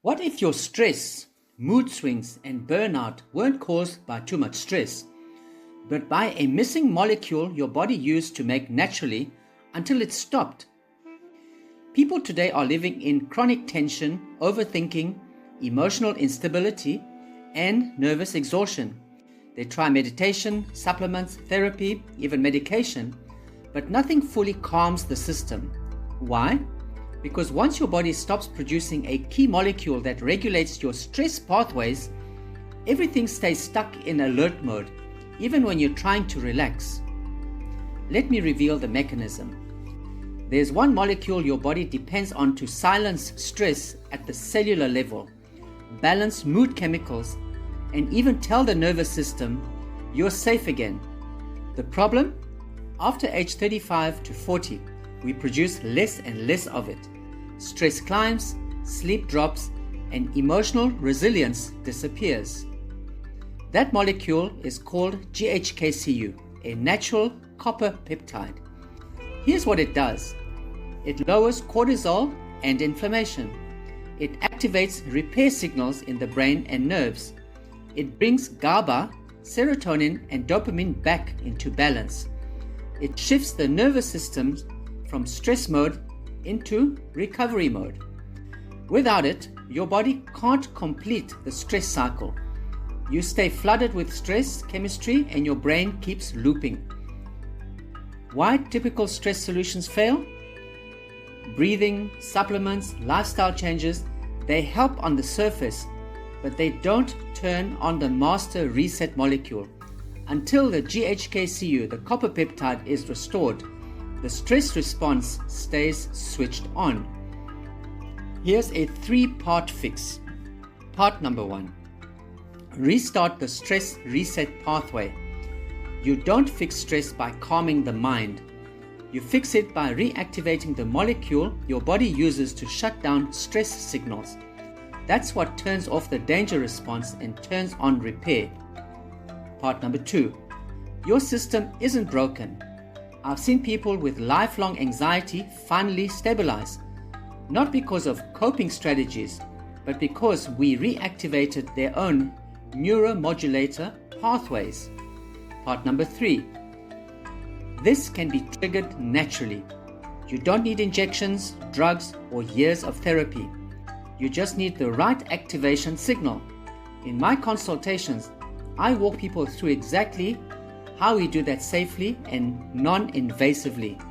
What if your stress, mood swings, and burnout weren't caused by too much stress, but by a missing molecule your body used to make naturally until it stopped? People today are living in chronic tension, overthinking, emotional instability, and nervous exhaustion. They try meditation, supplements, therapy, even medication, but nothing fully calms the system. Why? Because once your body stops producing a key molecule that regulates your stress pathways, everything stays stuck in alert mode, even when you're trying to relax. Let me reveal the mechanism. There's one molecule your body depends on to silence stress at the cellular level, balance mood chemicals, and even tell the nervous system you're safe again. The problem? After age 35 to 40, we produce less and less of it. Stress climbs, sleep drops, and emotional resilience disappears. That molecule is called GHK-Cu, a natural copper peptide. Here's what it does. It lowers cortisol and inflammation. It activates repair signals in the brain and nerves. It brings GABA, serotonin, and dopamine back into balance. It shifts the nervous system from stress mode into recovery mode. Without it, your body can't complete the stress cycle. You stay flooded with stress chemistry and your brain keeps looping. Why typical stress solutions fail? Breathing, supplements, lifestyle changes, they help on the surface, but they don't turn on the master reset molecule. Until the GHK-Cu, the copper peptide, is restored, the stress response stays switched on. Here's a 3-part fix. Part number 1. Restart the stress reset pathway. You don't fix stress by calming the mind. You fix it by reactivating the molecule your body uses to shut down stress signals. That's what turns off the danger response and turns on repair. Part number 2. Your system isn't broken. I've seen people with lifelong anxiety finally stabilize, not because of coping strategies, but because we reactivated their own neuromodulator pathways. Part number 3. This can be triggered naturally. You don't need injections, drugs, or years of therapy. You just need the right activation signal. In my consultations, I walk people through exactly how we do that safely and non-invasively.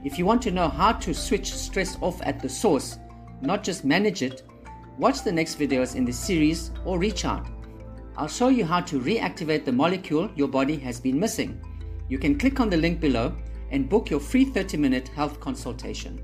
If you want to know how to switch stress off at the source, not just manage it, watch the next videos in this series or reach out. I'll show you how to reactivate the molecule your body has been missing. You can click on the link below and book your free 30-minute health consultation.